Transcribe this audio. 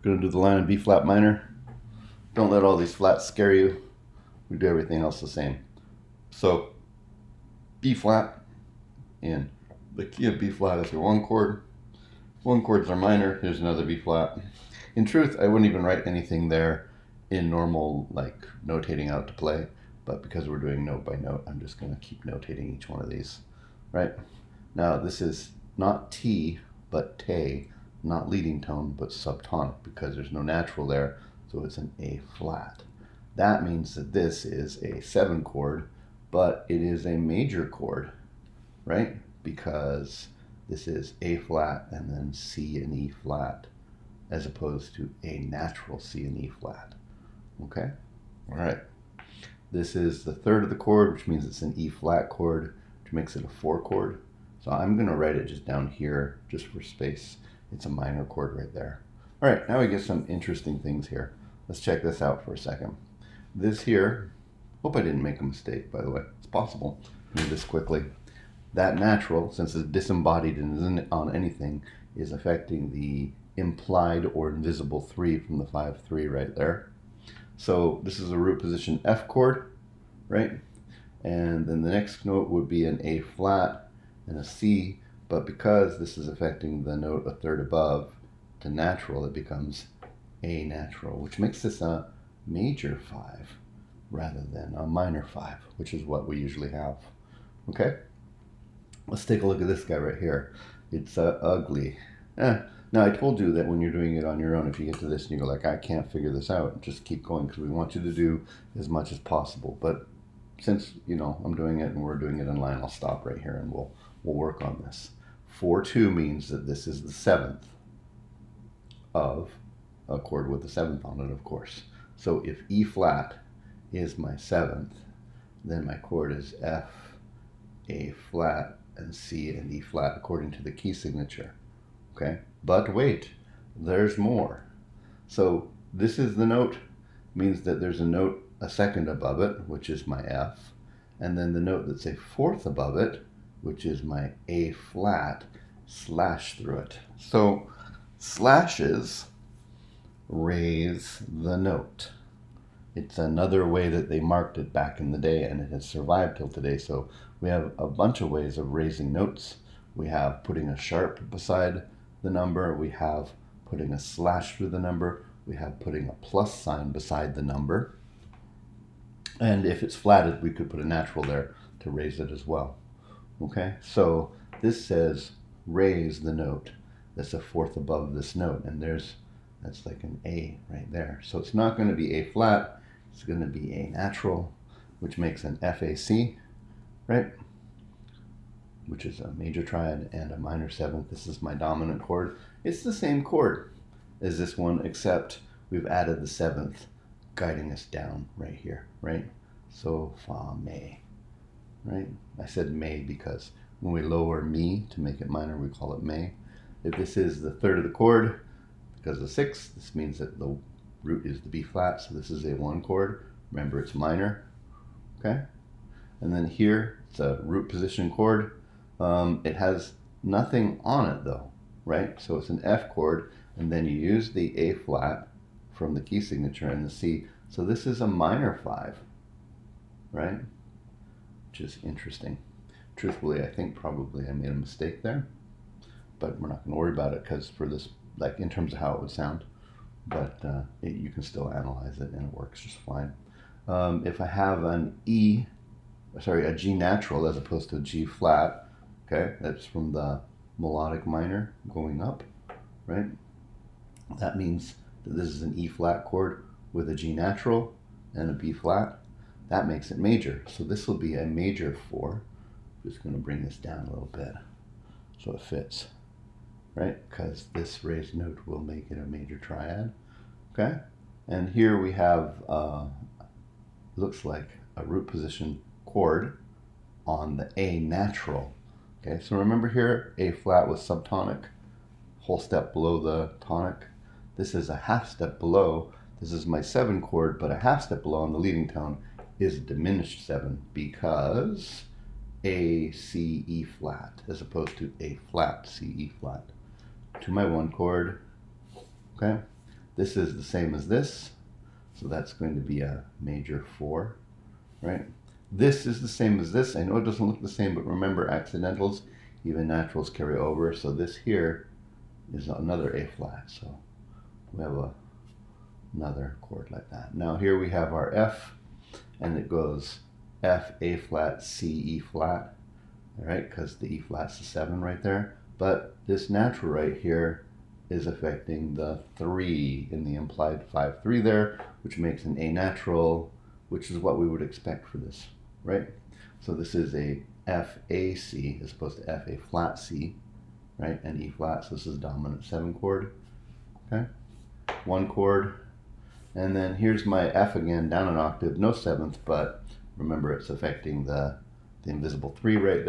Gonna do the line in B flat minor. Don't let all these flats scare you. We do everything else the same. So B flat in the key of B flat is your one chord. One chord's our minor. Here's another B flat. In truth, I wouldn't even write anything there in normal, like notating out to play. But because we're doing note by note, I'm just going to keep notating each one of these. Right? Now, this is not T, but te, not leading tone, but subtonic, because there's no natural there, so it's an A flat. That means that this is a 7 chord, but it is a major chord, right? Because this is A flat and then C and E flat, as opposed to a natural C and E flat. Okay? All right. This is the third of the chord, which means it's an E flat chord, which makes it a 4 chord. So I'm going to write it just down here, just for space. It's a minor chord right there. All right, now we get some interesting things here. Let's check this out for a second. This here, hope I didn't make a mistake, by the way. It's possible. Do this quickly. That natural, since it's disembodied and isn't on anything, is affecting the implied or invisible 3 from the 5-3 right there. So this is a root position F chord, right? And then the next note would be an A flat and a C, but because this is affecting the note a third above to natural, it becomes A natural, which makes this a major 5 rather than a minor 5, which is what we usually have. Okay? Let's take a look at this guy right here. It's ugly. Now, I told you that when you're doing it on your own, if you get to this and you go like, I can't figure this out, just keep going because we want you to do as much as possible. But since, I'm doing it and we're doing it in line, I'll stop right here and we'll work on this. 4-2 means that this is the 7th of a chord with the 7th on it, of course. So if E flat is my 7th, then my chord is F, A flat, and C and E flat according to the key signature. Okay? But wait, there's more. So this is the note, means that there's a note a second above it, which is my F, and then the note that's a fourth above it, which is my A flat, slash through it. So slashes raise the note. It's another way that they marked it back in the day, and it has survived till today. So we have a bunch of ways of raising notes. We have putting a sharp beside the number. We have putting a slash through the number. We have putting a plus sign beside the number. And if it's flatted, we could put a natural there to raise it as well. Okay, so this says raise the note. That's a fourth above this note, and that's like an A right there. So it's not going to be A flat, it's going to be A natural, which makes an FAC, right? Which is a major triad and a minor 7th. This is my dominant chord. It's the same chord as this one, except we've added the 7th guiding us down right here, right? So, fa, me, right? I said me because when we lower mi to make it minor, we call it me. If this is the third of the chord, because of 6, this means that the root is the B flat, so this is a 1 chord. Remember, it's minor, okay? And then here, it's a root position chord. It has nothing on it though, right? So it's an F chord, and then you use the A flat from the key signature and the C. So this is a minor 5, right? Which is interesting. Truthfully, I think probably I made a mistake there, but we're not going to worry about it because for this, like in terms of how it would sound, but you can still analyze it and it works just fine. If I have a G natural as opposed to a G flat, okay, that's from the melodic minor going up, right? That means that this is an E flat chord with a G natural and a B flat. That makes it major. So this will be a major 4. I'm just going to bring this down a little bit so it fits, right? Because this raised note will make it a major triad, okay? And here we have, looks like a root position chord on the A natural. Okay, so remember here, A flat was subtonic, whole step below the tonic. This is a half step below. This is my 7 chord, but a half step below on the leading tone is a diminished 7 because A, C, E flat, as opposed to A flat, C, E flat. To my 1 chord, okay? This is the same as this, so that's going to be a major 4, right? This is the same as this. I know it doesn't look the same, but remember, accidentals, even naturals carry over. So this here is another A flat. So we have another chord like that. Now here we have our F, and it goes F, A flat, C, E flat, all right, because the E flat's the 7 right there. But this natural right here is affecting the 3 in the implied 5-3 there, which makes an A natural, which is what we would expect for this, right? So this is a F, A, C as opposed to F, A flat, C, right? And E flat, so this is dominant 7 chord, okay? 1 chord. And then here's my F again, down an octave, no 7th, but remember it's affecting the invisible 3 right there.